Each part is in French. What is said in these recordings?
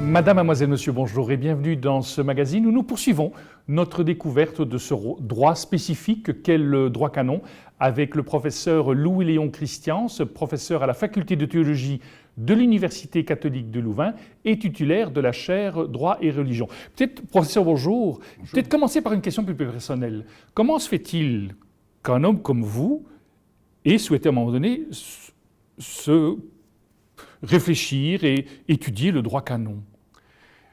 Madame, mademoiselle, monsieur, bonjour et bienvenue dans ce magazine où nous poursuivons notre découverte de ce droit spécifique qu'est le droit canon avec le professeur Louis-Léon Christians, professeur à la faculté de théologie de l'Université catholique de Louvain et titulaire de la chaire droit et religion. Peut-être, professeur, bonjour. Peut-être commencer par une question plus personnelle. Comment se fait-il qu'un homme comme vous ait souhaité à un moment donné se réfléchir et étudier le droit canon?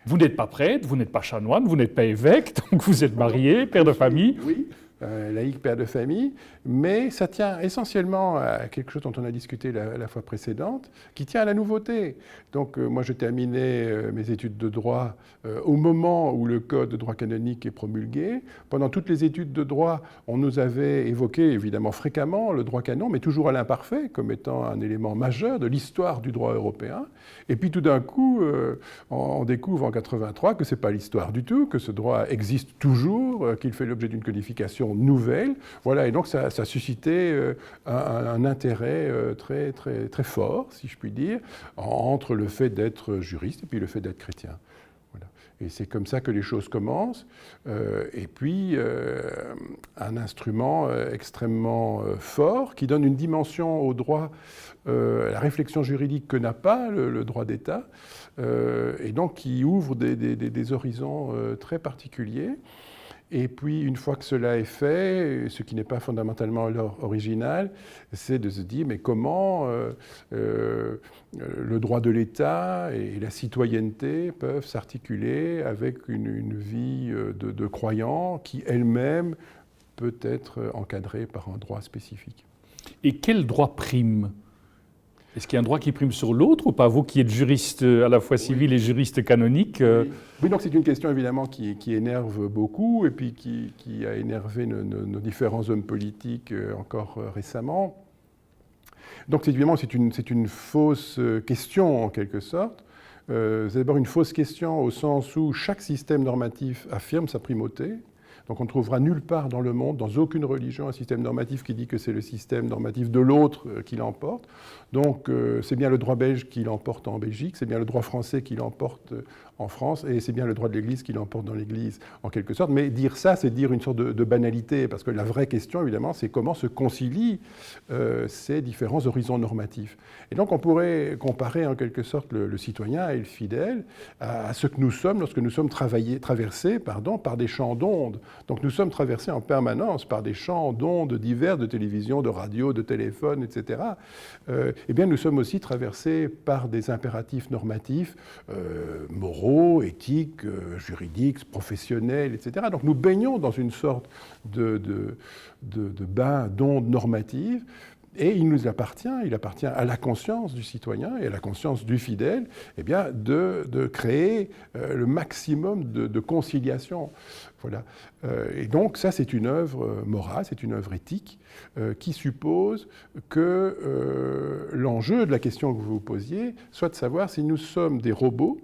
Vous n'êtes pas prêtre, vous n'êtes pas chanoine, vous n'êtes pas évêque, donc vous êtes marié, père de famille. Oui, laïc, père de famille, mais ça tient essentiellement à quelque chose dont on a discuté la fois précédente, qui tient à la nouveauté. Donc moi j'ai terminé mes études de droit au moment où le code de droit canonique est promulgué. Pendant toutes les études de droit, on nous avait évoqué évidemment fréquemment le droit canon, mais toujours à l'imparfait, comme étant un élément majeur de l'histoire du droit européen. Et puis tout d'un coup, on découvre en 83 que ce n'est pas l'histoire du tout, que ce droit existe toujours, qu'il fait l'objet d'une codification nouvelle. Voilà, et donc ça a suscité un intérêt très, très, très fort, si je puis dire, entre le fait d'être juriste et puis le fait d'être chrétien. Voilà. Et c'est comme ça que les choses commencent. Et puis, un instrument extrêmement fort qui donne une dimension au droit, la réflexion juridique que n'a pas le droit d'État, et donc qui ouvre des horizons très particuliers. Et puis, une fois que cela est fait, ce qui n'est pas fondamentalement original, c'est de se dire, mais comment le droit de l'État et la citoyenneté peuvent s'articuler avec une vie de croyant qui, elle-même, peut être encadrée par un droit spécifique. Et quel droit prime ? Est-ce qu'il y a un droit qui prime sur l'autre ou pas? Vous qui êtes juriste à la fois civil et juriste canonique. Oui, donc c'est une question évidemment qui énerve beaucoup et puis qui a énervé nos différents hommes politiques encore récemment. Donc évidemment c'est une fausse question en quelque sorte. C'est d'abord une fausse question au sens où chaque système normatif affirme sa primauté. Donc on ne trouvera nulle part dans le monde, dans aucune religion, un système normatif qui dit que c'est le système normatif de l'autre qui l'emporte. Donc c'est bien le droit belge qui l'emporte en Belgique, c'est bien le droit français qui l'emporte en France, et c'est bien le droit de l'Église qui l'emporte dans l'Église, en quelque sorte. Mais dire ça, c'est dire une sorte de banalité, parce que la vraie question, évidemment, c'est comment se concilient ces différents horizons normatifs. Et donc on pourrait comparer en quelque sorte le citoyen et le fidèle à ce que nous sommes lorsque nous sommes traversés par des champs d'ondes. Donc nous sommes traversés en permanence par des champs d'ondes divers, de télévision, de radio, de téléphone, etc. Eh bien nous sommes aussi traversés par des impératifs normatifs moraux, éthiques, juridiques, professionnels, etc. Donc nous baignons dans une sorte de bain d'ondes normatives. Et il appartient à la conscience du citoyen et à la conscience du fidèle, eh bien, de créer le maximum de conciliation. Voilà. Et donc ça, c'est une œuvre morale, c'est une œuvre éthique qui suppose que l'enjeu de la question que vous vous posiez soit de savoir si nous sommes des robots,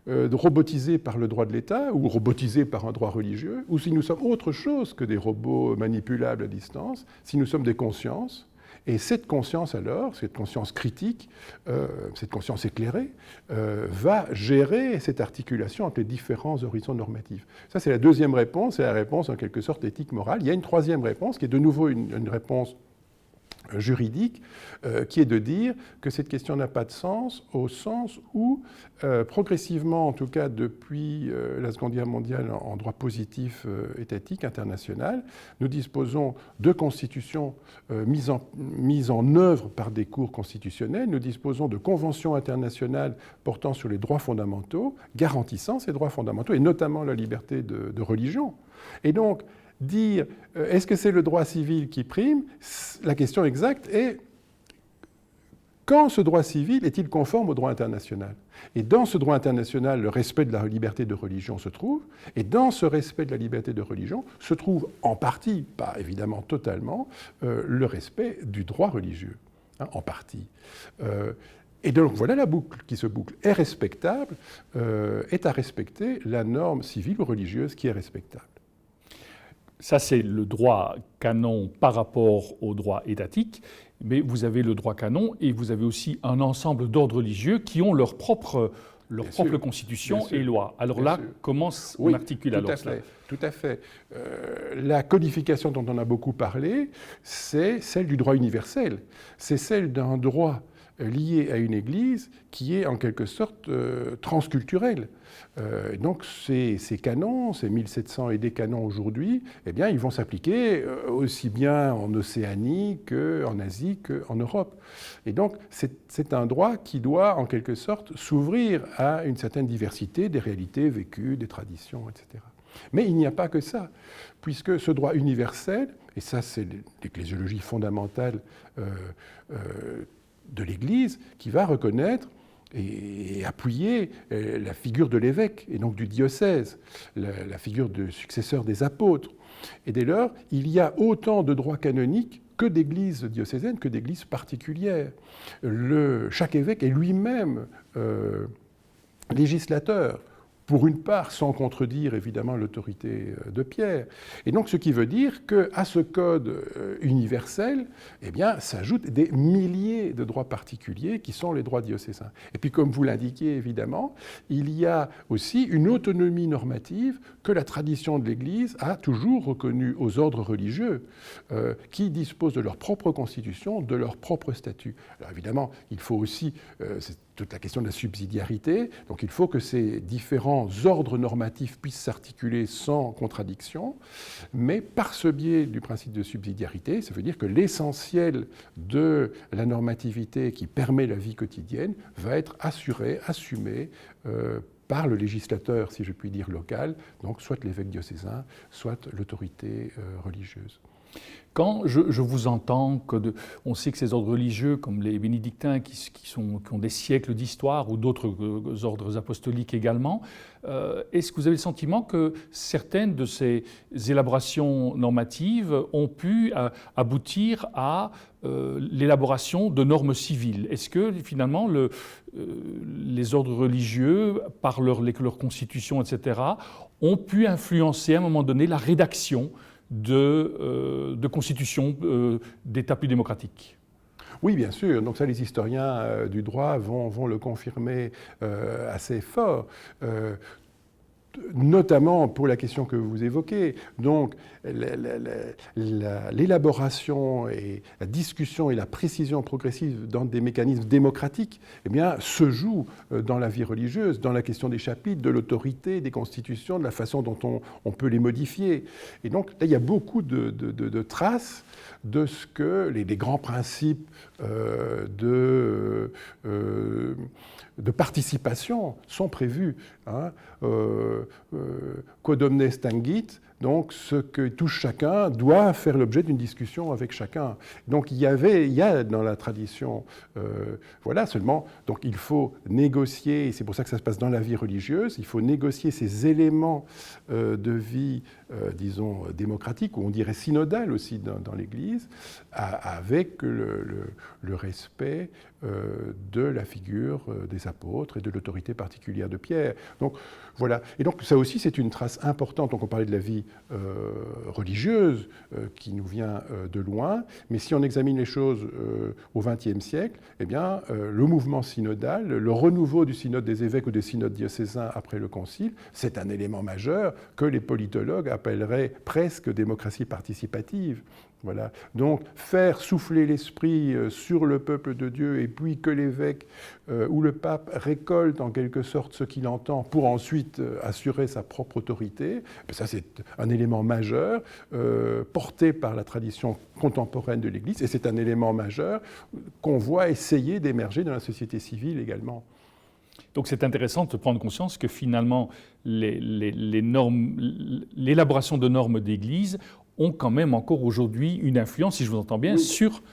robotisés par le droit de l'État ou robotisés par un droit religieux, ou si nous sommes autre chose que des robots manipulables à distance, si nous sommes des consciences. Et cette conscience alors, cette conscience critique, cette conscience éclairée, va gérer cette articulation entre les différents horizons normatifs. Ça, c'est la deuxième réponse, c'est la réponse en quelque sorte éthique morale. Il y a une troisième réponse qui est de nouveau une réponse juridique, qui est de dire que cette question n'a pas de sens au sens où, progressivement, en tout cas depuis la Seconde Guerre mondiale en droit positif étatique international, nous disposons de constitutions mises en œuvre par des cours constitutionnels, nous disposons de conventions internationales portant sur les droits fondamentaux, garantissant ces droits fondamentaux, et notamment la liberté de religion. Et donc, dire est-ce que c'est le droit civil qui prime? La question exacte est quand ce droit civil est-il conforme au droit international? Et dans ce droit international, le respect de la liberté de religion se trouve, et dans ce respect de la liberté de religion se trouve en partie, pas évidemment totalement, le respect du droit religieux, hein, en partie. Et donc voilà la boucle qui se boucle. Est respectable, est à respecter la norme civile ou religieuse qui est respectable. Ça, c'est le droit canon par rapport au droit étatique, mais vous avez le droit canon et vous avez aussi un ensemble d'ordres religieux qui ont leur propre leur Bien propre sûr, constitution bien sûr, et loi. Alors bien là, sûr. comment on Oui, articule tout alors à cela? fait, tout à fait. La codification dont on a beaucoup parlé, c'est celle du droit universel. C'est celle d'un droit lié à une Église qui est en quelque sorte transculturel. Donc ces canons, ces 1700 et des canons aujourd'hui, eh bien, ils vont s'appliquer aussi bien en Océanie qu'en Asie qu'en Europe. Et donc c'est un droit qui doit en quelque sorte s'ouvrir à une certaine diversité des réalités vécues, des traditions, etc. Mais il n'y a pas que ça, puisque ce droit universel, et ça c'est l'ecclésiologie fondamentale de l'Église, qui va reconnaître et appuyer la figure de l'évêque et donc du diocèse, la figure de successeur des apôtres. Et dès lors, il y a autant de droits canoniques que d'églises diocésaines, que d'églises particulières. Chaque évêque est lui-même législateur, pour une part sans contredire évidemment l'autorité de Pierre. Et donc ce qui veut dire qu'à ce code universel, eh bien, s'ajoutent des milliers de droits particuliers qui sont les droits diocésains. Et puis comme vous l'indiquiez évidemment, il y a aussi une autonomie normative que la tradition de l'Église a toujours reconnue aux ordres religieux, qui disposent de leur propre constitution, de leur propre statut. Alors évidemment, il faut aussi, c'est toute la question de la subsidiarité, donc il faut que ces différents ordres normatifs puissent s'articuler sans contradiction, mais par ce biais du principe de subsidiarité, ça veut dire que l'essentiel de la normativité qui permet la vie quotidienne va être assuré, assumé par le législateur, si je puis dire, local, donc soit l'évêque diocésain, soit l'autorité religieuse. Quand je vous entends, on sait que ces ordres religieux, comme les bénédictins, qui ont des siècles d'histoire, ou d'autres ordres apostoliques également, est-ce que vous avez le sentiment que certaines de ces élaborations normatives ont pu aboutir à l'élaboration de normes civiles? Est-ce que finalement les ordres religieux, par leur constitution, etc., ont pu influencer à un moment donné la rédaction de constitution d'États plus démocratiques? Oui, bien sûr. Donc ça, les historiens du droit vont le confirmer assez fort. Notamment pour la question que vous évoquez. Donc, l'élaboration et la discussion et la précision progressive dans des mécanismes démocratiques, eh bien, se jouent dans la vie religieuse, dans la question des chapitres, de l'autorité, des constitutions, de la façon dont on peut les modifier. Et donc, là, il y a beaucoup de traces de ce que les grands principes de participation sont prévus. Hein. Quod omnes tangit, donc ce que touche chacun doit faire l'objet d'une discussion avec chacun. Donc il y a dans la tradition, voilà, seulement, donc il faut négocier, et c'est pour ça que ça se passe dans la vie religieuse, il faut négocier ces éléments de vie, disons, démocratique, ou on dirait synodale aussi dans l'Église, avec le respect de la figure des apôtres et de l'autorité particulière de Pierre. Donc voilà. Et donc ça aussi c'est une trace importante. Donc on parlait de la vie religieuse qui nous vient de loin, mais si on examine les choses au XXe siècle, eh bien le mouvement synodal, le renouveau du synode des évêques ou des synodes diocésains après le concile, c'est un élément majeur que les politologues appelleraient presque démocratie participative. Voilà. Donc faire souffler l'esprit sur le peuple de Dieu et puis que l'évêque ou le pape récolte en quelque sorte ce qu'il entend pour ensuite assurer sa propre autorité, ça c'est un élément majeur porté par la tradition contemporaine de l'Église et c'est un élément majeur qu'on voit essayer d'émerger dans la société civile également. Donc c'est intéressant de prendre conscience que finalement l'élaboration de normes d'Église ont quand même encore aujourd'hui une influence, si je vous entends bien, oui. sur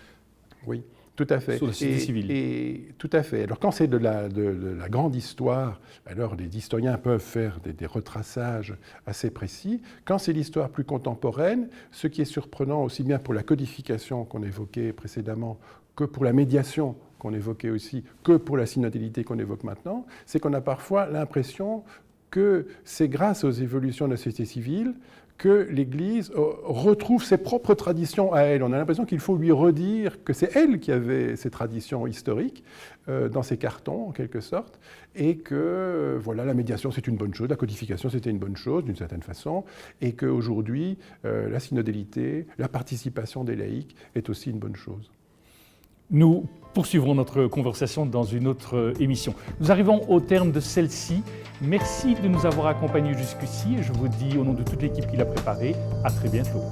Tout à fait. Sur la société civile. Et tout à fait. Alors quand c'est de la grande histoire, alors les historiens peuvent faire des retraçages assez précis. Quand c'est l'histoire plus contemporaine, ce qui est surprenant aussi bien pour la codification qu'on évoquait précédemment que pour la médiation qu'on évoquait aussi, que pour la synodalité qu'on évoque maintenant, c'est qu'on a parfois l'impression que c'est grâce aux évolutions de la société civile que l'Église retrouve ses propres traditions à elle. On a l'impression qu'il faut lui redire que c'est elle qui avait ces traditions historiques dans ses cartons, en quelque sorte, et que voilà, la médiation, c'est une bonne chose, la codification, c'était une bonne chose, d'une certaine façon, et qu'aujourd'hui, la synodalité, la participation des laïcs est aussi une bonne chose. Nous poursuivrons notre conversation dans une autre émission. Nous arrivons au terme de celle-ci. Merci de nous avoir accompagnés jusqu'ici et je vous dis au nom de toute l'équipe qui l'a préparée, à très bientôt.